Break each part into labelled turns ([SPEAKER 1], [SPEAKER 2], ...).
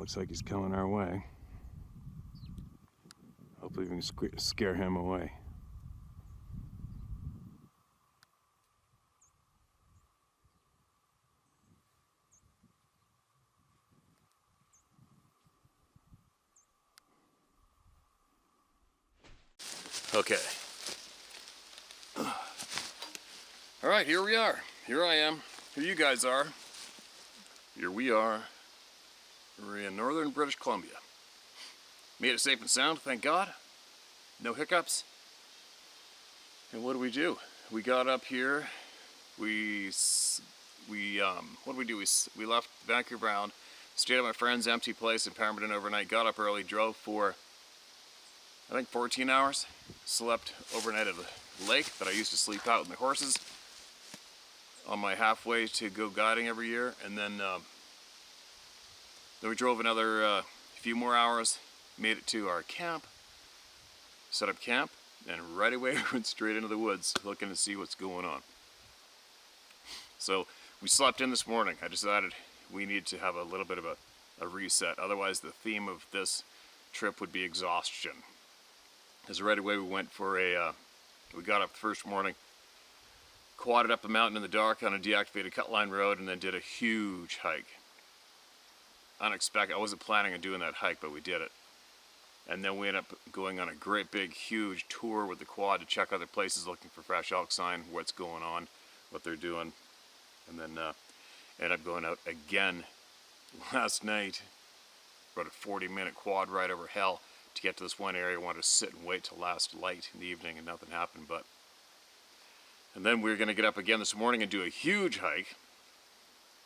[SPEAKER 1] Looks like he's coming our way. Hopefully we can scare him away. Okay. All right, here we are. Here I am. Here you guys are. Here we are. We're in northern British Columbia. Made it safe and sound, thank God. No hiccups. And what do? We got up here. What did we do? We left Vancouver Island, stayed at my friend's empty place in Palmerton overnight, got up early, drove for, I think 14 hours, slept overnight at a lake that I used to sleep out with my horses on my halfway to go guiding every year, and then we drove another few more hours, made it to our camp, set up camp, and right away we went straight into the woods looking to see what's going on. So we slept in this morning. I decided we need to have a little bit of a reset, otherwise the theme of this trip would be exhaustion. Because right away we went for we got up the first morning, quadded up a mountain in the dark on a deactivated cut line road, and then did a huge hike. Unexpected. I wasn't planning on doing that hike, but we did it. And then we ended up going on a great big huge tour with the quad to check other places, looking for fresh elk sign, what's going on, what they're doing. And then ended up going out again last night, about a 40-minute quad ride over hell to get to this one area. I wanted to sit and wait till last light in the evening, and nothing happened. And then we were going to get up again this morning and do a huge hike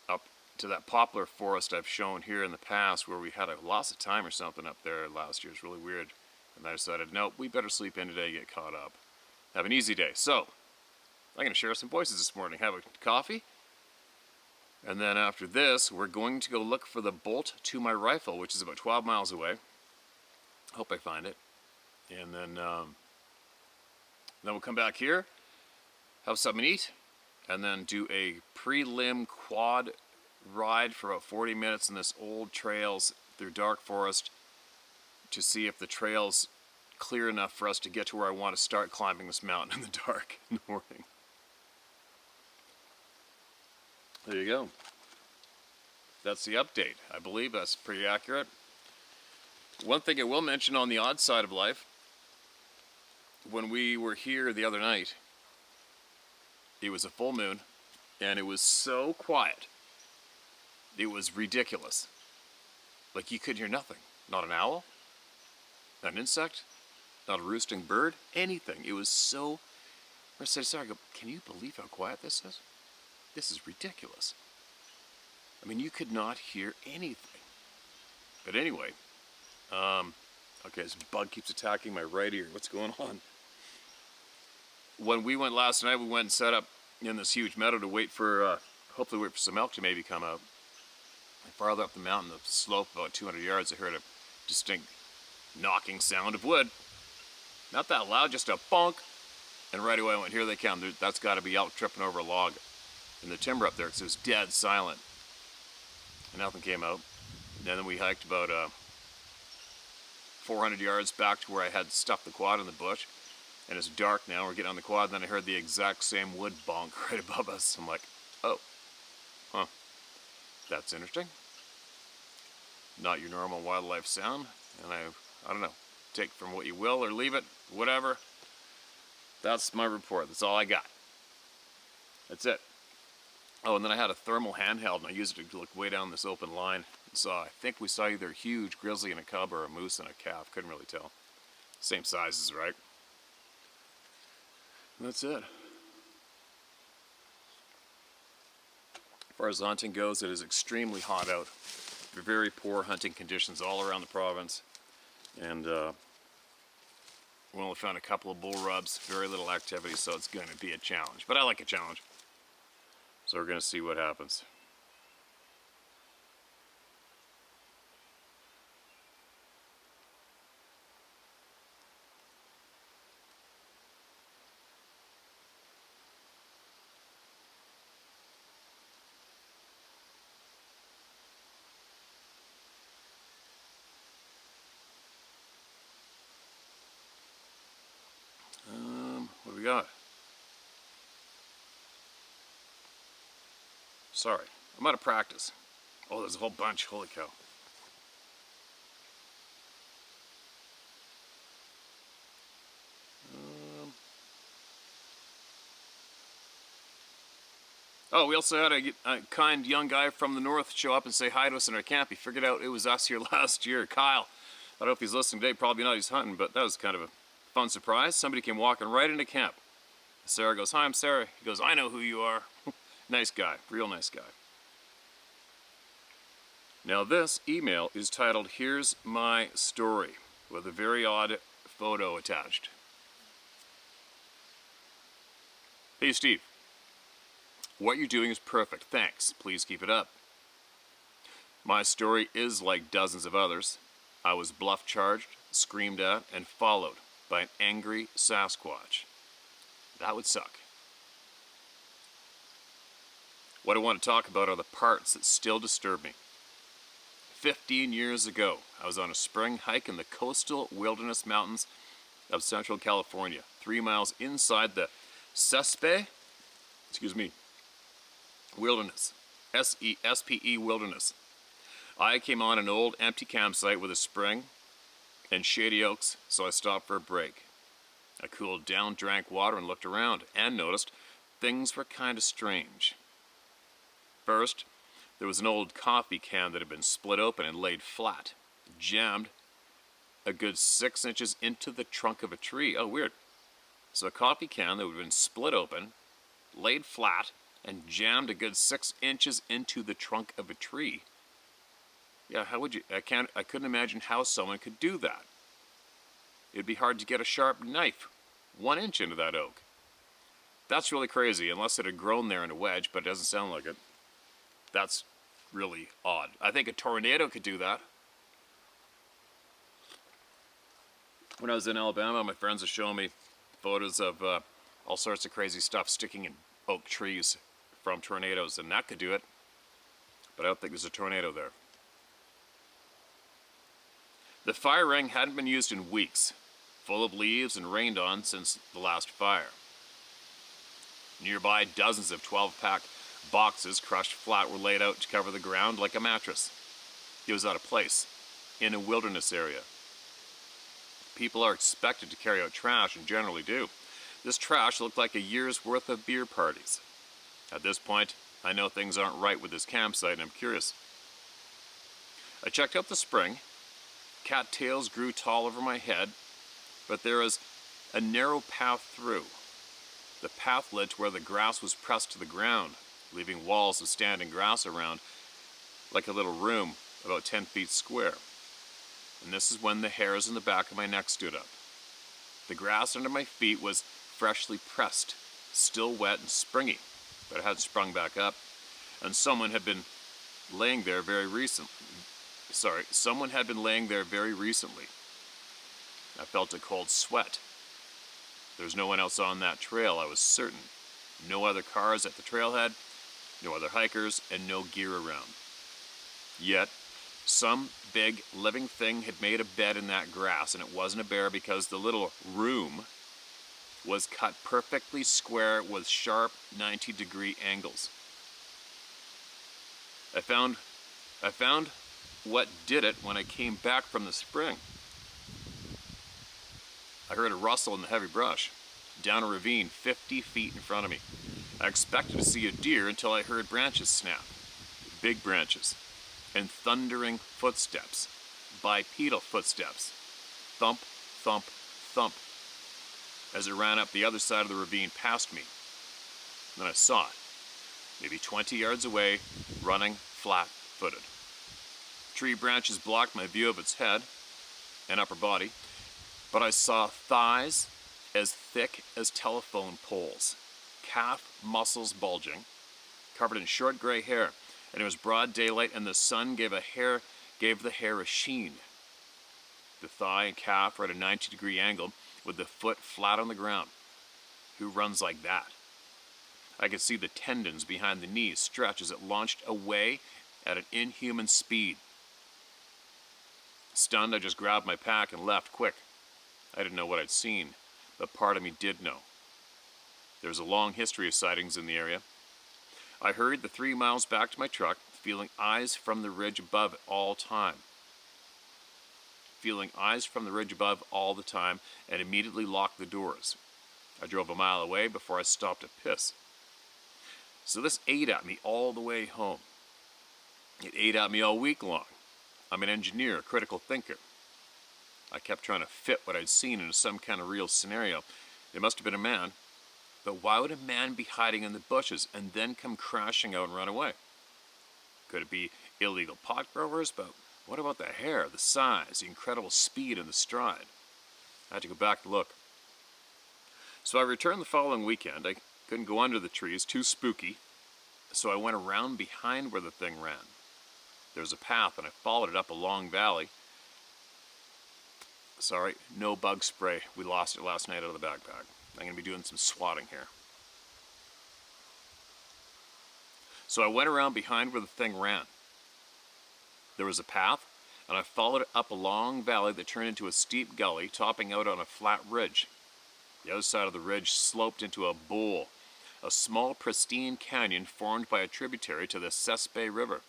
[SPEAKER 1] up to that poplar forest I've shown here in the past, where we had a loss of time or something up there last year. It's really weird. And I decided, nope, we better sleep in today, get caught up. Have an easy day. So, I'm going to share some voices this morning, have a coffee. And then after this, we're going to go look for the bolt to my rifle, which is about 12 miles away. Hope I find it. And then we'll come back here, have something to eat, and then do a prelim quad ride for about 40 minutes in this old trails through dark forest to see if the trail's clear enough for us to get to where I want to start climbing this mountain in the dark in the morning. There you go. That's the update. I believe that's pretty accurate. One thing I will mention on the odd side of life, when we were here the other night, it was a full moon, and it was so quiet. It was ridiculous. Like, you could hear nothing. Not an owl, not an insect, not a roosting bird, anything. It was so... I said, sorry, I go, can you believe how quiet this is? This is ridiculous. I mean, you could not hear anything. But anyway, okay, this bug keeps attacking my right ear. What's going on? When we went last night, we went and set up in this huge meadow to wait for, hopefully wait for some elk to maybe come out. And farther up the mountain, the slope, about 200 yards, I heard a distinct knocking sound of wood. Not that loud, just a bonk. And right away I went, here they come. That's got to be elk tripping over a log in the timber up there, because it was dead silent. And nothing came out. And then we hiked about 400 yards back to where I had stuffed the quad in the bush. And it's dark now, we're getting on the quad, and then I heard the exact same wood bonk right above us. I'm like, oh, huh, that's interesting. Not your normal wildlife sound. And I don't know, take from what you will or leave it, whatever. That's my report, that's all I got. That's it. Oh, and then I had a thermal handheld, and I used it to look way down this open line. And I think we saw either a huge grizzly and a cub or a moose and a calf. Couldn't really tell. Same sizes, right? And that's it. As far as hunting goes, it is extremely hot out. Very poor hunting conditions all around the province. And we only found a couple of bull rubs, very little activity, so it's going to be a challenge. But I like a challenge. So we're going to see what happens. we got? Sorry, I'm out of practice. Oh, there's a whole bunch. Holy cow. Oh, we also had a kind young guy from the north show up and say hi to us in our camp. He figured out it was us here last year. Kyle. I don't know if he's listening today. Probably not. He's hunting, but that was kind of a fun surprise. Somebody came walking right into camp. Sarah goes, "Hi, I'm Sarah." He goes, "I know who you are." Nice guy. Real nice guy. Now this email is titled, "Here's My Story," with a very odd photo attached. Hey, Steve. What you're doing is perfect. Thanks. Please keep it up. My story is like dozens of others. I was bluff charged, screamed at, and followed by an angry Sasquatch. That would suck. What I want to talk about are the parts that still disturb me. 15 years ago, I was on a spring hike in the coastal wilderness mountains of Central California, 3 miles inside the Sespe, Wilderness, SESPE Wilderness. I came on an old empty campsite with a spring and shady oaks, so I stopped for a break. I cooled down, drank water, and looked around, and noticed things were kind of strange. First, there was an old coffee can that had been split open and laid flat, jammed a good 6 inches into the trunk of a tree. Oh, weird. So a coffee can that had been split open, laid flat, and jammed a good 6 inches into the trunk of a tree. Yeah, how would you? I couldn't imagine how someone could do that. It'd be hard to get a sharp knife 1 inch into that oak. That's really crazy, unless it had grown there in a wedge, but it doesn't sound like it. That's really odd. I think a tornado could do that. When I was in Alabama, my friends were showing me photos of all sorts of crazy stuff sticking in oak trees from tornadoes, and that could do it. But I don't think there's a tornado there. The fire ring hadn't been used in weeks, full of leaves and rained on since the last fire. Nearby, dozens of 12-pack boxes crushed flat were laid out to cover the ground like a mattress. It was out of place, in a wilderness area. People are expected to carry out trash and generally do. This trash looked like a year's worth of beer parties. At this point, I know things aren't right with this campsite and I'm curious. I checked out the spring. Cattails grew tall over my head, but there was a narrow path through. The path led to where the grass was pressed to the ground, leaving walls of standing grass around, like a little room about 10 feet square. And this is when the hairs in the back of my neck stood up. The grass under my feet was freshly pressed, still wet and springy, but it had sprung back up, and someone had been laying there very recently. I felt a cold sweat. There's no one else on that trail, I was certain. No other cars at the trailhead, no other hikers, and no gear around. Yet, some big living thing had made a bed in that grass, and it wasn't a bear because the little room was cut perfectly square with sharp 90-degree angles. I found what did it when I came back from the spring. I heard a rustle in the heavy brush, down a ravine 50 feet in front of me. I expected to see a deer until I heard branches snap, big branches, and thundering footsteps, bipedal footsteps, thump, thump, thump, as it ran up the other side of the ravine past me. Then I saw it, maybe 20 yards away, running flat-footed. Tree branches blocked my view of its head and upper body, but I saw thighs as thick as telephone poles, calf muscles bulging, covered in short gray hair, and it was broad daylight and the sun gave the hair a sheen. The thigh and calf were at a 90-degree angle with the foot flat on the ground. Who runs like that? I could see the tendons behind the knees stretch as it launched away at an inhuman speed. Stunned, I just grabbed my pack and left quick. I didn't know what I'd seen, but part of me did know. There's a long history of sightings in the area. I hurried the 3 miles back to my truck, feeling eyes from the ridge above all time. Feeling eyes from the ridge above all the time, and immediately locked the doors. I drove a mile away before I stopped to piss. So this ate at me all the way home. It ate at me all week long. I'm an engineer, a critical thinker. I kept trying to fit what I'd seen into some kind of real scenario. It must have been a man. But why would a man be hiding in the bushes and then come crashing out and run away? Could it be illegal pot growers? But what about the hair, the size, the incredible speed, and the stride? I had to go back and look. So I returned the following weekend. I couldn't go under the trees, too spooky. So I went around behind where the thing ran. There was a path, and I followed it up a long valley. Sorry, no bug spray. We lost it last night out of the backpack. I'm going to be doing some swatting here. So I went around behind where the thing ran. There was a path, and I followed it up a long valley that turned into a steep gully, topping out on a flat ridge. The other side of the ridge sloped into a bowl, a small pristine canyon formed by a tributary to the Sasquatch River.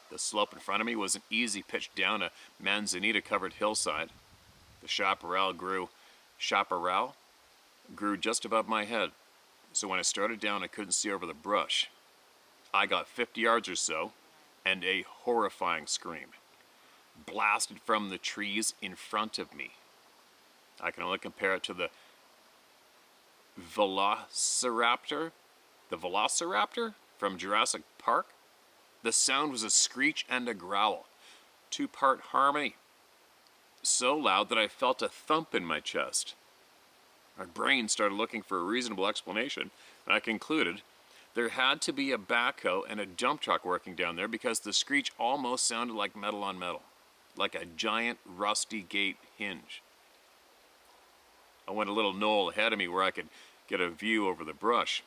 [SPEAKER 1] The slope in front of me was an easy pitch down a manzanita-covered hillside. The chaparral grew just above my head, so when I started down I couldn't see over the brush. I got 50 yards or so, and a horrifying scream blasted from the trees in front of me. I can only compare it to the velociraptor from Jurassic Park. The sound was a screech and a growl, 2-part harmony, so loud that I felt a thump in my chest. My brain started looking for a reasonable explanation, and I concluded there had to be a backhoe and a dump truck working down there because the screech almost sounded like metal on metal, like a giant rusty gate hinge. I went a little knoll ahead of me where I could get a view over the brush.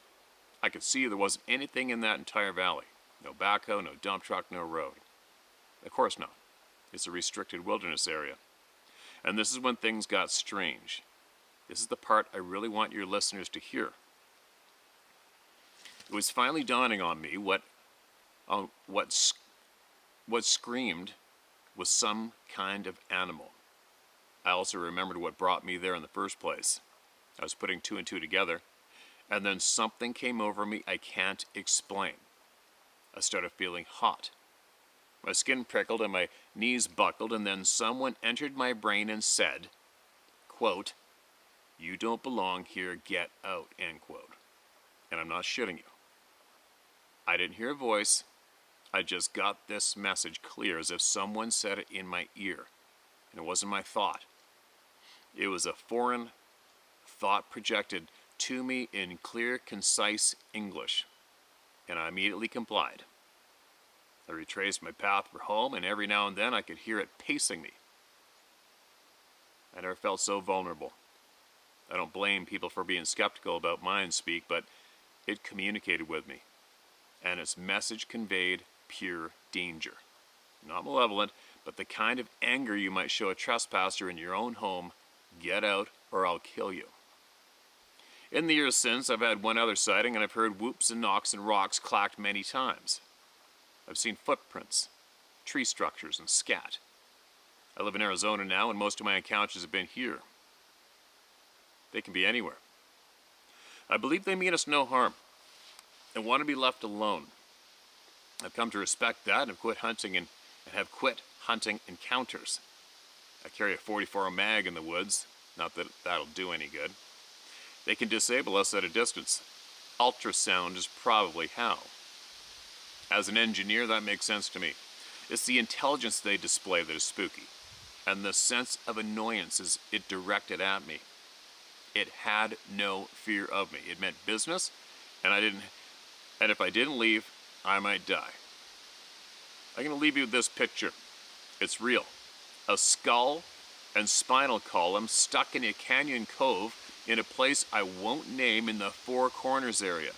[SPEAKER 1] I could see there wasn't anything in that entire valley. No backhoe, no dump truck, no road. Of course not. It's a restricted wilderness area. And this is when things got strange. This is the part I really want your listeners to hear. It was finally dawning on me what screamed was some kind of animal. I also remembered what brought me there in the first place. I was putting 2 and 2 together, and then something came over me I can't explain. I started feeling hot. My skin prickled and my knees buckled, and then someone entered my brain and said, quote, "You don't belong here, get out," end quote. And I'm not shitting you. I didn't hear a voice. I just got this message clear as if someone said it in my ear. And it wasn't my thought. It was a foreign thought projected to me in clear, concise English. And I immediately complied. I retraced my path for home, and every now and then I could hear it pacing me. I never felt so vulnerable. I don't blame people for being skeptical about mind speak, but it communicated with me. And its message conveyed pure danger. Not malevolent, but the kind of anger you might show a trespasser in your own home. Get out or I'll kill you. In the years since, I've had one other sighting, and I've heard whoops and knocks and rocks clacked many times. I've seen footprints, tree structures, and scat. I live in Arizona now, and most of my encounters have been here. They can be anywhere. I believe they mean us no harm and want to be left alone. I've come to respect that and have quit hunting encounters. I carry a .44 mag in the woods, not that that'll do any good. They can disable us at a distance. Ultrasound is probably how. As an engineer, that makes sense to me. It's the intelligence they display that is spooky, and the sense of annoyance it directed at me. It had no fear of me. It meant business, and if I didn't leave, I might die. I'm going to leave you with this picture. It's real. A skull and spinal column stuck in a canyon cove in a place I won't name in the Four Corners area.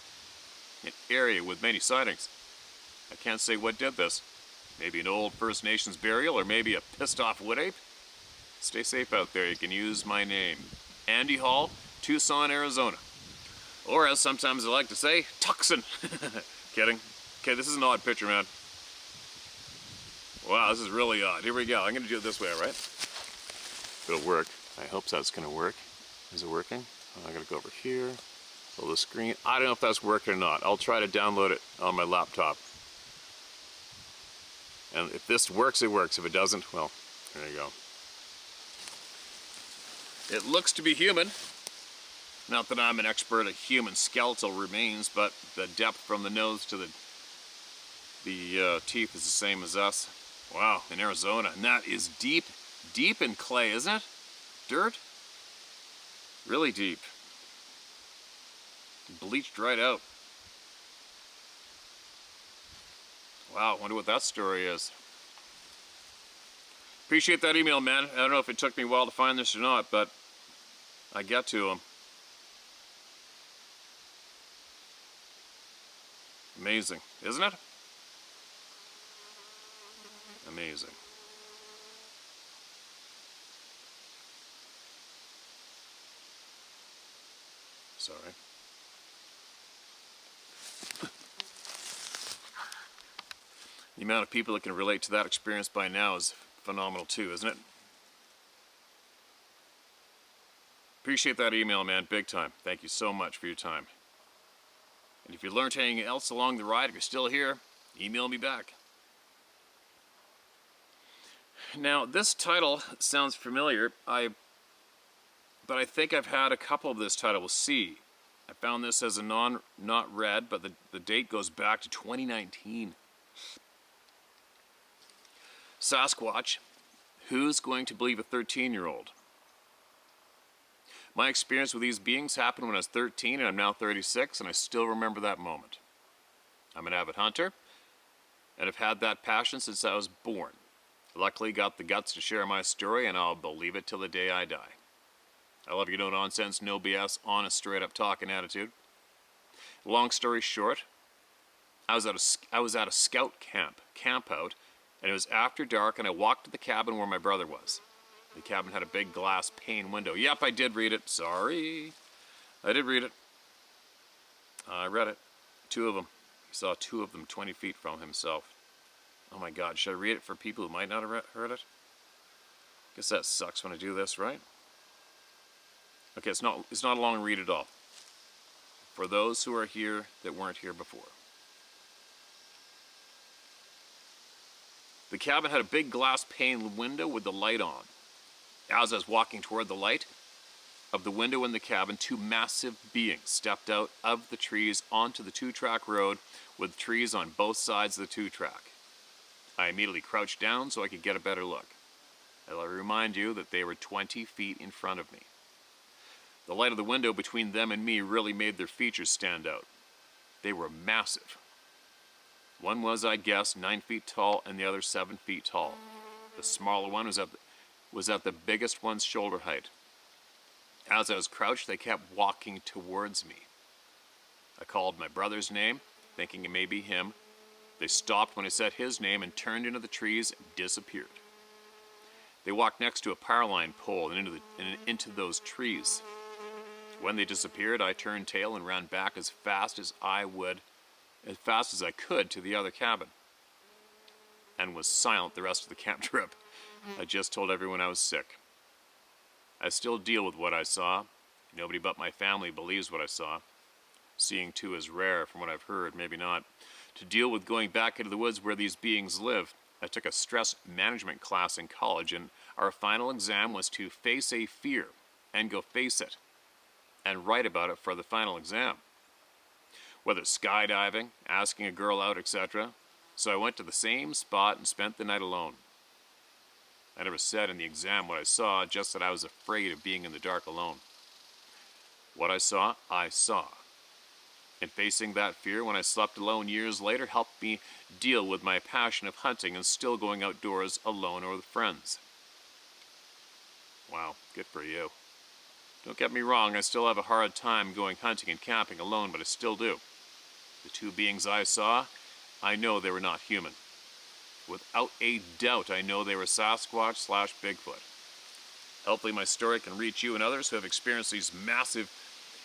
[SPEAKER 1] An area with many sightings. I can't say what did this. Maybe an old First Nations burial, or maybe a pissed off wood ape. Stay safe out there. You can use my name. Andy Hall, Tucson, Arizona. Or as sometimes I like to say, tuxin. Kidding. Okay, this is an odd picture, man. Wow, this is really odd. Here we go. I'm going to do it this way, all right? It'll work. I hope that's going to work. Is it working? I got to go over here. Pull the screen. I don't know if that's working or not. I'll try to download it on my laptop. And if this works, it works. If it doesn't, well, there you go. It looks to be human. Not that I'm an expert at human skeletal remains, but the depth from the nose to the teeth is the same as us. Wow, in Arizona. And that is deep, deep in clay, isn't it? Dirt? Really deep. Bleached right out. Wow, I wonder what that story is. Appreciate that email, man. I don't know if it took me a while to find this or not, but I get to them. Amazing, isn't it? Amazing. Sorry. The amount of people that can relate to that experience by now is phenomenal too, isn't it? Appreciate that email, man, big time. Thank you so much for your time. And if you learned anything else along the ride, if you're still here, email me back. Now, this title sounds familiar, but I think I've had a couple of this title. We'll see. I found this as a not read, but the date goes back to 2019. Sasquatch, who's going to believe a 13-year-old? My experience with these beings happened when I was 13 and I'm now 36, and I still remember that moment. I'm an avid hunter and have had that passion since I was born. Luckily got the guts to share my story, and I'll believe it till the day I die. I love your no nonsense, no BS, honest, straight up talking attitude. Long story short, I was at a scout camp out, and it was after dark, and I walked to the cabin where my brother was. The cabin had a big glass pane window. Yep, I did read it. Sorry. I did read it. I read it. 2 of them. He saw 2 of them 20 feet from himself. Oh my God, should I read it for people who might not have heard it? Guess that sucks when I do this, right? Okay, it's not a long read at all. For those who are here that weren't here before. The cabin had a big glass pane window with the light on. As I was walking toward the light of the window in the cabin, 2 massive beings stepped out of the trees onto the 2-track road with trees on both sides of the 2-track. I immediately crouched down so I could get a better look. I'll remind you that they were 20 feet in front of me. The light of the window between them and me really made their features stand out. They were massive. One was, I guess, 9 feet tall and the other 7 feet tall. The smaller one was at the biggest one's shoulder height. As I was crouched, they kept walking towards me. I called my brother's name, thinking it may be him. They stopped when I said his name and turned into the trees and disappeared. They walked next to a power line pole and into those trees. When they disappeared, I turned tail and ran back as fast as I could to the other cabin, and was silent the rest of the camp trip. I just told everyone I was sick. I still deal with what I saw. Nobody but my family believes what I saw. Seeing 2 is rare from what I've heard, maybe not. To deal with going back into the woods where these beings live, I took a stress management class in college, and our final exam was to face a fear and go face it and write about it for the final exam. Whether skydiving, asking a girl out, etc. So I went to the same spot and spent the night alone. I never said in the exam what I saw, just that I was afraid of being in the dark alone. What I saw, I saw. And facing that fear when I slept alone years later helped me deal with my passion of hunting and still going outdoors alone or with friends. Wow, good for you. Don't get me wrong, I still have a hard time going hunting and camping alone, but I still do. The 2 beings I saw, I know they were not human. Without a doubt, I know they were Sasquatch/Bigfoot. Hopefully my story can reach you and others who have experienced these massive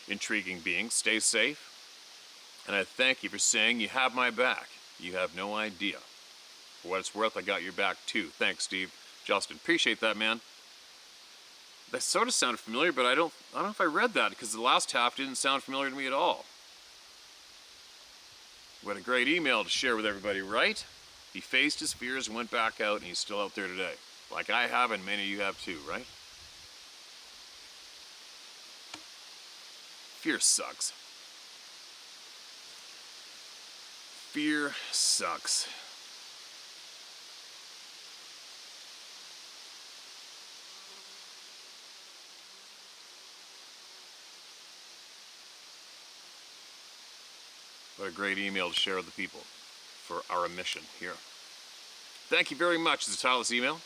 [SPEAKER 1] intriguing beings. Stay safe. And I thank you for saying you have my back. You have no idea. For what it's worth, I got your back too. Thanks, Steve. Justin, appreciate that, man. That sort of sounded familiar, but I don't know if I read that, because the last half didn't sound familiar to me at all. What a great email to share with everybody, right? He faced his fears and went back out, and he's still out there today. Like I have, and many of you have too, right? Fear sucks. Fear sucks. What a great email to share with the people for our mission here. Thank you very much. Is the title of this email.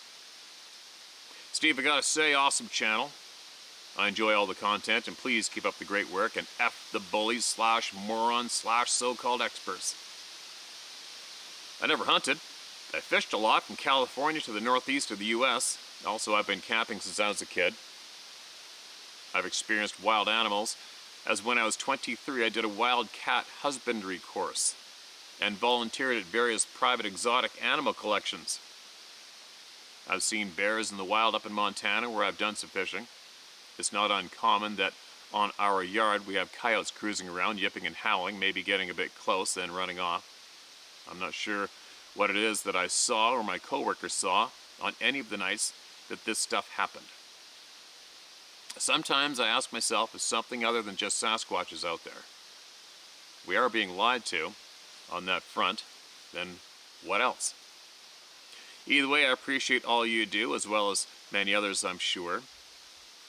[SPEAKER 1] Steve, I gotta say, awesome channel. I enjoy all the content, and please keep up the great work, and F the bullies / morons / so-called experts. I never hunted. I fished a lot from California to the northeast of the U.S. Also, I've been camping since I was a kid. I've experienced wild animals, as when I was 23 I did a wild cat husbandry course and volunteered at various private exotic animal collections. I've seen bears in the wild up in Montana where I've done some fishing. It's not uncommon that on our yard we have coyotes cruising around, yipping and howling, maybe getting a bit close, then running off. I'm not sure what it is that I saw or my coworkers saw on any of the nights that this stuff happened. Sometimes I ask myself if something other than just Sasquatches out there. We are being lied to on that front, then what else? Either way, I appreciate all you do, as well as many others, I'm sure.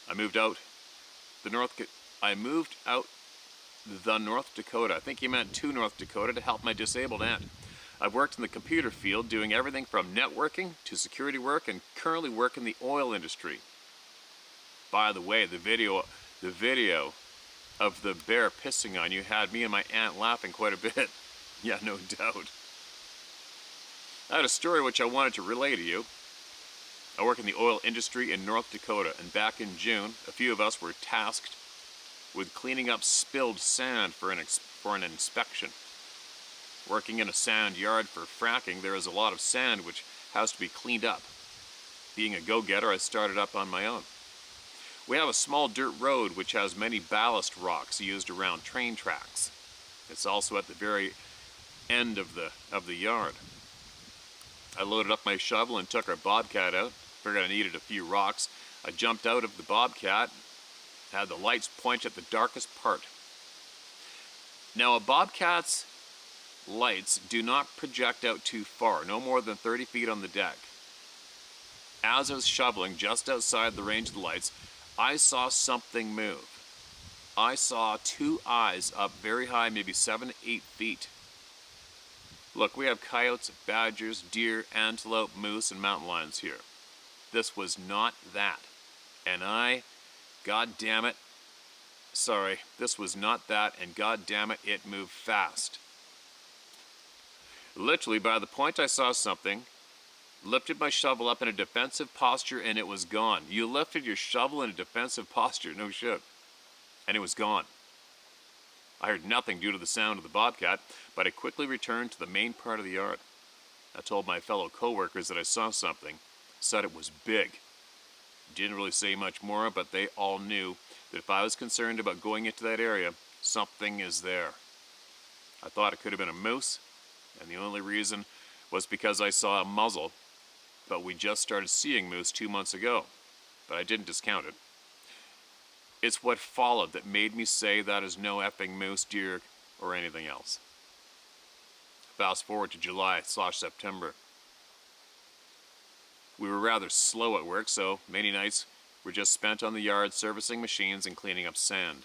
[SPEAKER 1] I moved out the North Dakota. I think he meant to North Dakota to help my disabled aunt. I've worked in the computer field, doing everything from networking to security work, and currently work in the oil industry. By the way, the video of the bear pissing on you had me and my aunt laughing quite a bit. Yeah, no doubt. I had a story which I wanted to relay to you. I work in the oil industry in North Dakota, and back in June, a few of us were tasked with cleaning up spilled sand for an inspection. Working in a sand yard for fracking, there is a lot of sand which has to be cleaned up. Being a go-getter, I started up on my own. We have a small dirt road which has many ballast rocks used around train tracks. It's also at the very end of the yard. I loaded up my shovel and took our bobcat out. Figured I needed a few rocks. I jumped out of the bobcat, had the lights point at the darkest part. Now, a bobcat's lights do not project out too far, no more than 30 feet on the deck. As I was shoveling just outside the range of the lights, I saw something move. I saw two eyes up very high, maybe 7 to 8 feet. Look, we have coyotes, badgers, deer, antelope, moose, and mountain lions here. This was not that. And God damn it, this was not that, and God damn it moved fast. Literally, by the point I saw something, lifted my shovel up in a defensive posture, and it was gone. You lifted your shovel in a defensive posture, no shit. And it was gone. I heard nothing due to the sound of the bobcat, but I quickly returned to the main part of the yard. I told my fellow co-workers that I saw something, said it was big. Didn't really say much more, but they all knew that if I was concerned about going into that area, something is there. I thought it could have been a moose, and the only reason was because I saw a muzzle, but we just started seeing moose 2 months ago, but I didn't discount it. It's what followed that made me say that is no effing moose, deer, or anything else. Fast forward to July/September. We were rather slow at work, so many nights were just spent on the yard servicing machines and cleaning up sand.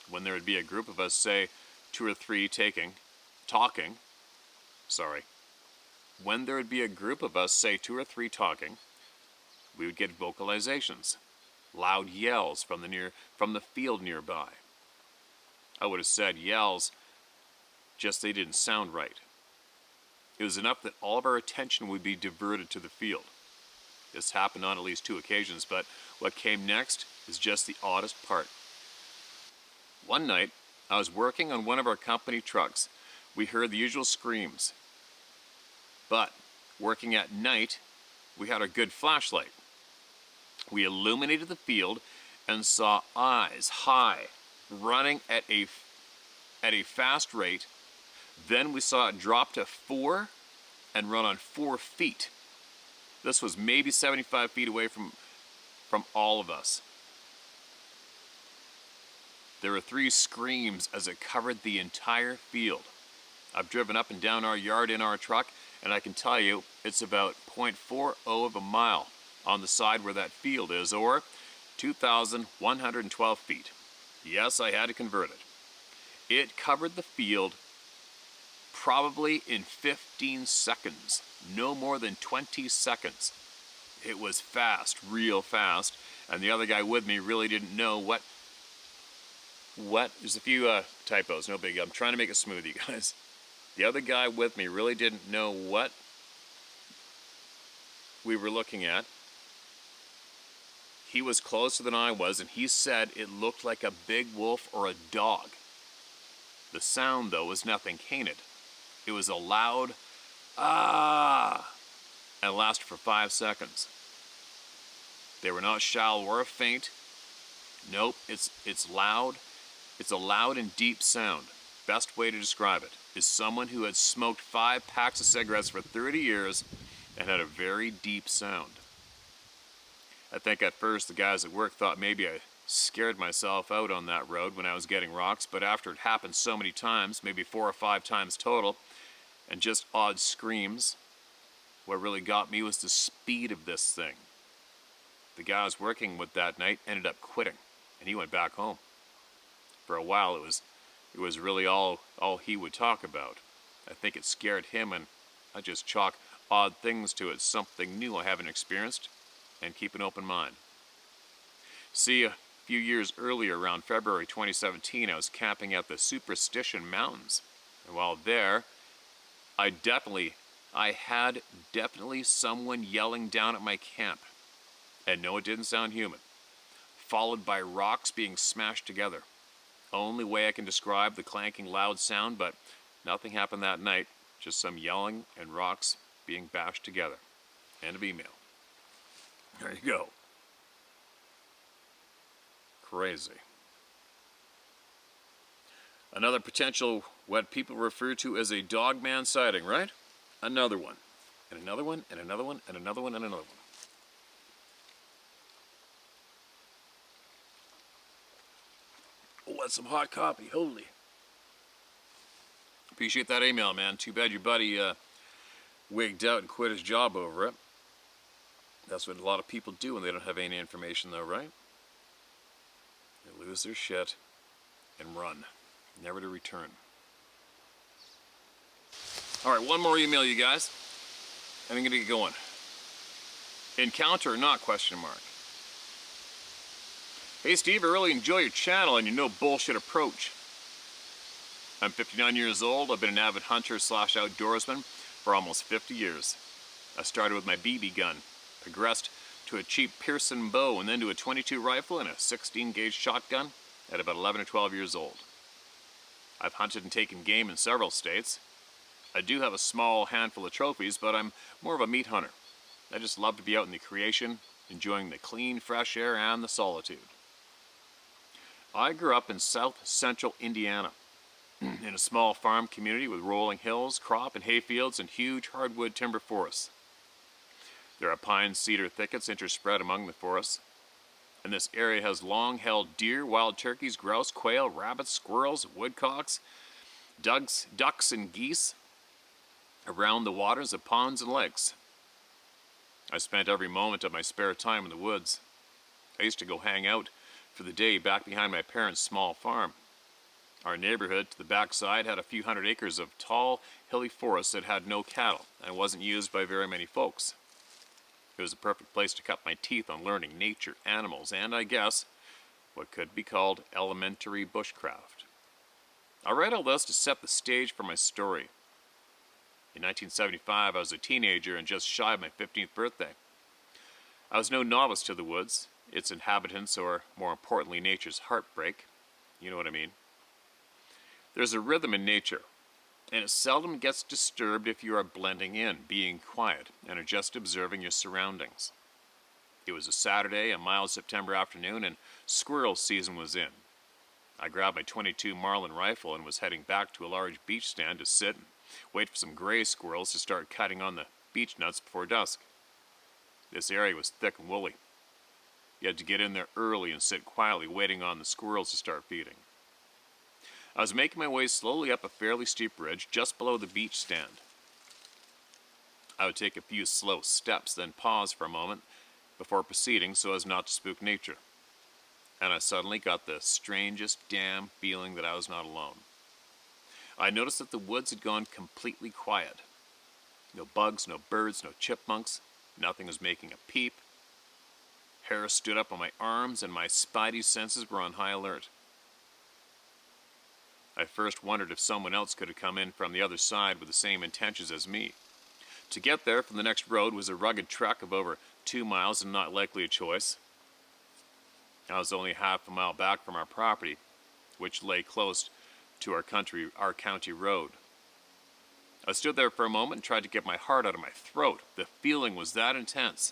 [SPEAKER 1] When there would be a group of us, say 2 or 3 When there would be a group of us, say 2 or 3 talking, we would get vocalizations. Loud yells from the field nearby. I would have said yells, just they didn't sound right. It was enough that all of our attention would be diverted to the field. This happened on at least 2 occasions, but what came next is just the oddest part. One night, I was working on one of our company trucks. We heard the usual screams. But, working at night, we had a good flashlight. We illuminated the field and saw eyes high, running at a fast rate. Then we saw it drop to 4 and run on 4 feet. This was maybe 75 feet away from all of us. There were 3 screams as it covered the entire field. I've driven up and down our yard in our truck, and I can tell you it's about 0.40 of a mile on the side where that field is, or 2,112 feet. Yes, I had to convert it. It covered the field probably in 15 seconds, no more than 20 seconds. It was fast, real fast, and the other guy with me really didn't know what there's a few typos, no big. I'm trying to make it smooth, you guys. The other guy with me really didn't know what we were looking at. He was closer than I was, and he said it looked like a big wolf or a dog. The sound, though, was nothing canid. It was a loud, ah, and lasted for 5 seconds. They were not shallow or faint. Nope, it's loud. It's a loud and deep sound. Best way to describe it is someone who had smoked 5 packs of cigarettes for 30 years and had a very deep sound. I think at first the guys at work thought maybe I scared myself out on that road when I was getting rocks, but after it happened so many times, maybe 4 or 5 times total, and just odd screams, what really got me was the speed of this thing. The guy I was working with that night ended up quitting, and he went back home. For a while, it was really all he would talk about. I think it scared him, and I just chalk odd things to it, something new I haven't experienced, and keep an open mind. See, a few years earlier, around February 2017, I was camping at the Superstition Mountains, and while there, I had definitely someone yelling down at my camp, and no, it didn't sound human, followed by rocks being smashed together. Only way I can describe the clanking loud sound, but nothing happened that night. Just some yelling and rocks being bashed together. End of email. There you go. Crazy. Another potential, what people refer to as a dogman sighting, right? Another one. And another one, and another one, and another one, and another one. Oh, that's some hot coffee, holy. Appreciate that email, man. Too bad your buddy wigged out and quit his job over it. That's what a lot of people do when they don't have any information, though, right? They lose their shit and run, never to return. All right, one more email, you guys. And I'm gonna get going. Encounter or not, question mark. Hey Steve, I really enjoy your channel and your no bullshit approach. I'm 59 years old. I've been an avid hunter / outdoorsman for almost 50 years. I started with my BB gun, progressed to a cheap Pearson bow, and then to a .22 rifle and a 16 gauge shotgun at about 11 or 12 years old. I've hunted and taken game in several states. I do have a small handful of trophies, but I'm more of a meat hunter. I just love to be out in the creation, enjoying the clean, fresh air and the solitude. I grew up in south central Indiana, in a small farm community with rolling hills, crop and hay fields, and huge hardwood timber forests. There are pine cedar thickets interspread among the forests, and this area has long-held deer, wild turkeys, grouse, quail, rabbits, squirrels, woodcocks, ducks, and geese around the waters of ponds and lakes. I spent every moment of my spare time in the woods. I used to go hang out for the day back behind my parents' small farm. Our neighborhood to the backside had a few hundred acres of tall, hilly forest that had no cattle and wasn't used by very many folks. It was a perfect place to cut my teeth on learning nature, animals, and, I guess, what could be called elementary bushcraft. I write all this to set the stage for my story. In 1975, I was a teenager and just shy of my 15th birthday. I was no novice to the woods, its inhabitants, or, more importantly, nature's heartbreak. You know what I mean? There's a rhythm in nature, and it seldom gets disturbed if you are blending in, being quiet, and are just observing your surroundings. It was a Saturday, a mild September afternoon, and squirrel season was in. I grabbed my .22 Marlin rifle and was heading back to a large beach stand to sit and wait for some gray squirrels to start cutting on the beech nuts before dusk. This area was thick and woolly. You had to get in there early and sit quietly waiting on the squirrels to start feeding. I was making my way slowly up a fairly steep ridge just below the beach stand. I would take a few slow steps, then pause for a moment before proceeding so as not to spook nature. And I suddenly got the strangest damn feeling that I was not alone. I noticed that the woods had gone completely quiet. No bugs, no birds, no chipmunks. Nothing was making a peep. Hair stood up on my arms and my spidey senses were on high alert. I first wondered if someone else could have come in from the other side with the same intentions as me. To get there from the next road was a rugged trek of over 2 miles and not likely a choice. I was only half a mile back from our property, which lay close to our county road. I stood there for a moment and tried to get my heart out of my throat. The feeling was that intense.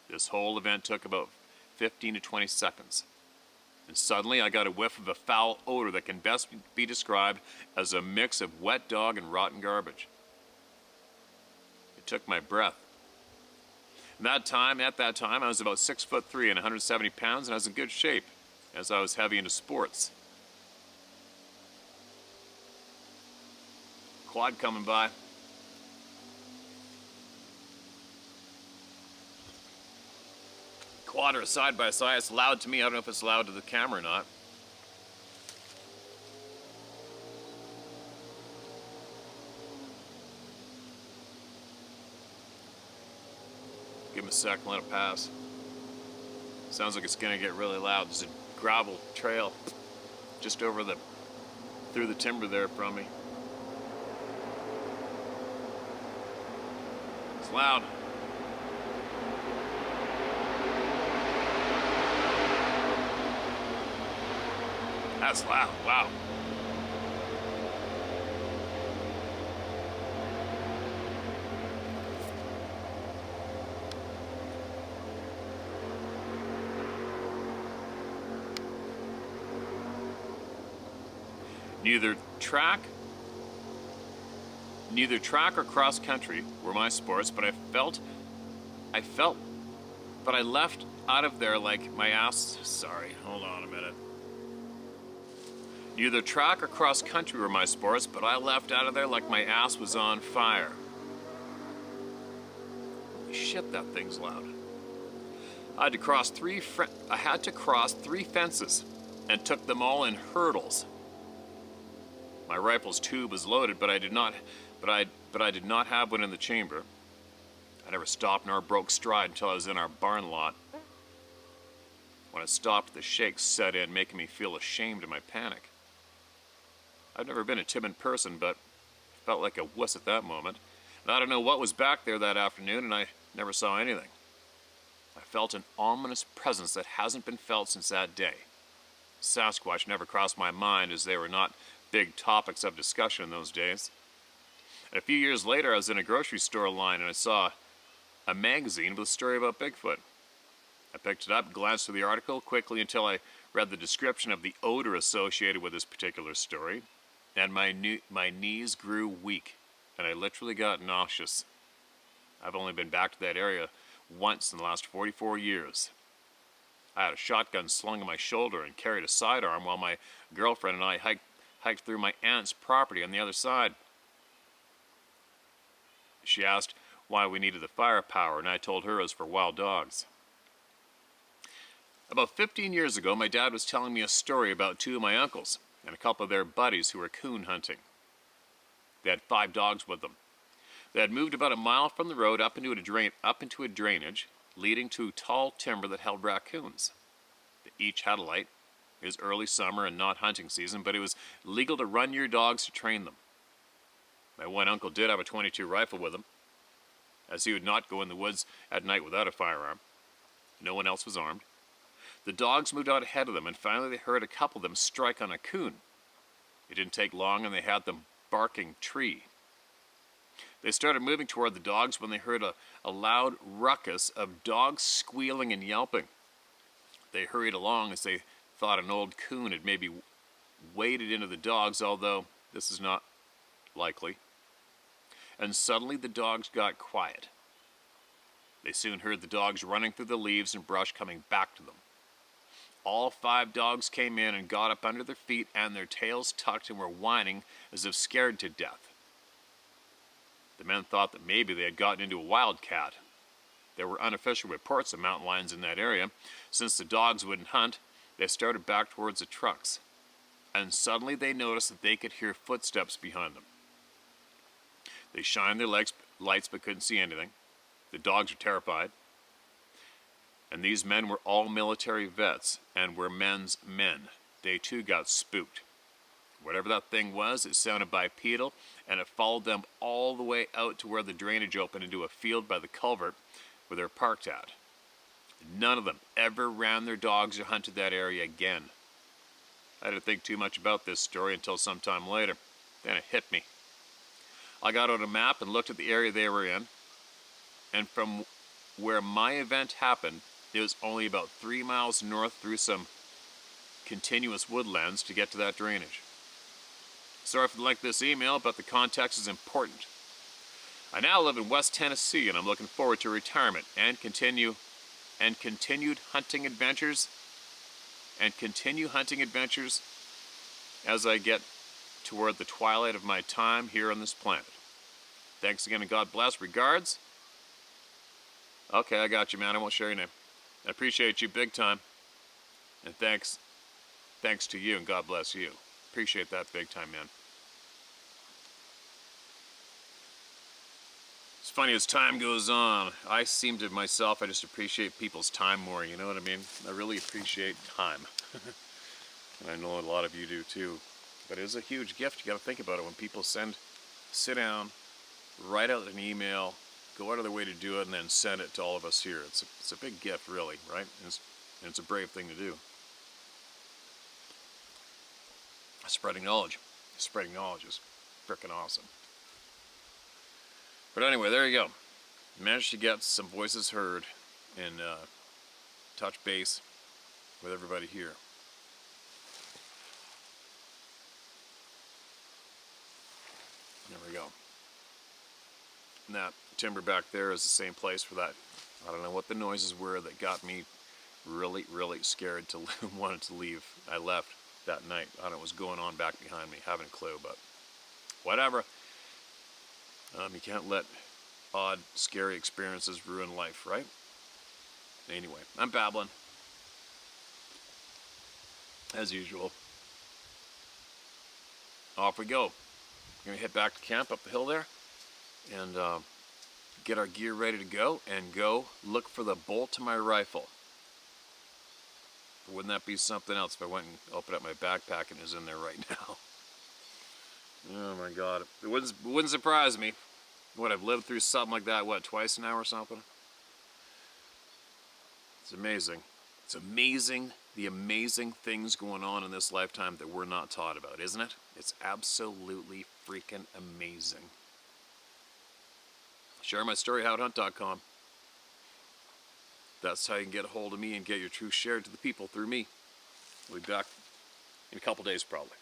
[SPEAKER 1] This whole event took about 15 to 20 seconds. And suddenly I got a whiff of a foul odor that can best be described as a mix of wet dog and rotten garbage. It took my breath. At that time, I was about 6'3" and 170 pounds, and I was in good shape, as I was heavy into sports. Quad coming by. Quad or side by side. It's loud to me. I don't know if it's loud to the camera or not. Give him a sec, let it pass. Sounds like it's gonna get really loud. There's a gravel trail just through the timber there from me. It's loud. That's loud, wow. Neither track or cross country were my sports, but I left out of there like my ass. Sorry, hold on a minute. Neither track or cross country were my sports, but I left out of there like my ass was on fire. Holy shit, that thing's loud. I had to cross three fences and took them all in hurdles. My rifle's tube was loaded, but I did not have one in the chamber. I never stopped nor broke stride until I was in our barn lot. When I stopped, the shakes set in, making me feel ashamed of my panic. I've never been a timid person, but felt like a wuss at that moment. And I don't know what was back there that afternoon, and I never saw anything. I felt an ominous presence that hasn't been felt since that day. Sasquatch never crossed my mind, as they were not big topics of discussion in those days. And a few years later, I was in a grocery store line and I saw a magazine with a story about Bigfoot. I picked it up, glanced through the article quickly until I read the description of the odor associated with this particular story, and my knees grew weak, and I literally got nauseous. I've only been back to that area once in the last 44 years. I had a shotgun slung on my shoulder and carried a sidearm while my girlfriend and I hiked through my aunt's property on the other side. She asked why we needed the firepower, and I told her it was for wild dogs. About 15 years ago, my dad was telling me a story about 2 of my uncles and a couple of their buddies who were coon hunting. They had 5 dogs with them. They had moved about a mile from the road up into a drainage leading to tall timber that held raccoons. They each had a light. It was early summer and not hunting season, but it was legal to run your dogs to train them. My one uncle did have a .22 rifle with him, as he would not go in the woods at night without a firearm. No one else was armed. The dogs moved out ahead of them, and finally they heard a couple of them strike on a coon. It didn't take long, and they had them barking tree. They started moving toward the dogs when they heard a loud ruckus of dogs squealing and yelping. They hurried along as they thought an old coon had maybe waded into the dogs, although this is not likely. And suddenly the dogs got quiet. They soon heard the dogs running through the leaves and brush coming back to them. All 5 dogs came in and got up under their feet, and their tails tucked and were whining as if scared to death. The men thought that maybe they had gotten into a wildcat. There were unofficial reports of mountain lions in that area. Since the dogs wouldn't hunt, they started back towards the trucks. And suddenly they noticed that they could hear footsteps behind them. They shined their lights but couldn't see anything. The dogs were terrified. And these men were all military vets and were men's men. They too got spooked. Whatever that thing was, it sounded bipedal, and it followed them all the way out to where the drainage opened into a field by the culvert where they were parked at. None of them ever ran their dogs or hunted that area again. I didn't think too much about this story until some time later. Then it hit me. I got out a map and looked at the area they were in, and from where my event happened, it was only about 3 miles north through some continuous woodlands to get to that drainage. Sorry for the length of this email, but the context is important. I now live in West Tennessee, and I'm looking forward to retirement and continued hunting adventures as I get toward the twilight of my time here on this planet. Thanks again and God bless. Regards. Okay, I got you, man. I won't share your name. I appreciate you big time. And thanks to you, and God bless you. Appreciate that big time, man. It's funny, as time goes on, I seem to myself, I just appreciate people's time more, you know what I mean? I really appreciate time. And I know a lot of you do too. But it is a huge gift. You got to think about it. When people sit down, write out an email, go out of their way to do it, and then send it to all of us here. It's a big gift, really, right? And it's a brave thing to do. Spreading knowledge is frickin' awesome. But anyway, there you go. Managed to get some voices heard and touch base with everybody here. There we go. And that timber back there is the same place for that. I don't know what the noises were that got me really, really scared to wanted to leave. I left that night. I don't know what was going on back behind me. Haven't a clue, but whatever. You can't let odd, scary experiences ruin life, right? Anyway, I'm babbling. As usual. Off we go. We're going to head back to camp up the hill there and get our gear ready to go and go look for the bolt to my rifle. Wouldn't that be something else if I went and opened up my backpack and it was in there right now? Oh my God. It wouldn't surprise me. What, I've lived through something like that, what, twice now or something? It's amazing. It's amazing, the amazing things going on in this lifetime that we're not taught about, isn't it? It's absolutely freaking amazing. Share my story, howthunt.com. That's how you can get a hold of me and get your truth shared to the people through me. We'll be back in a couple days probably.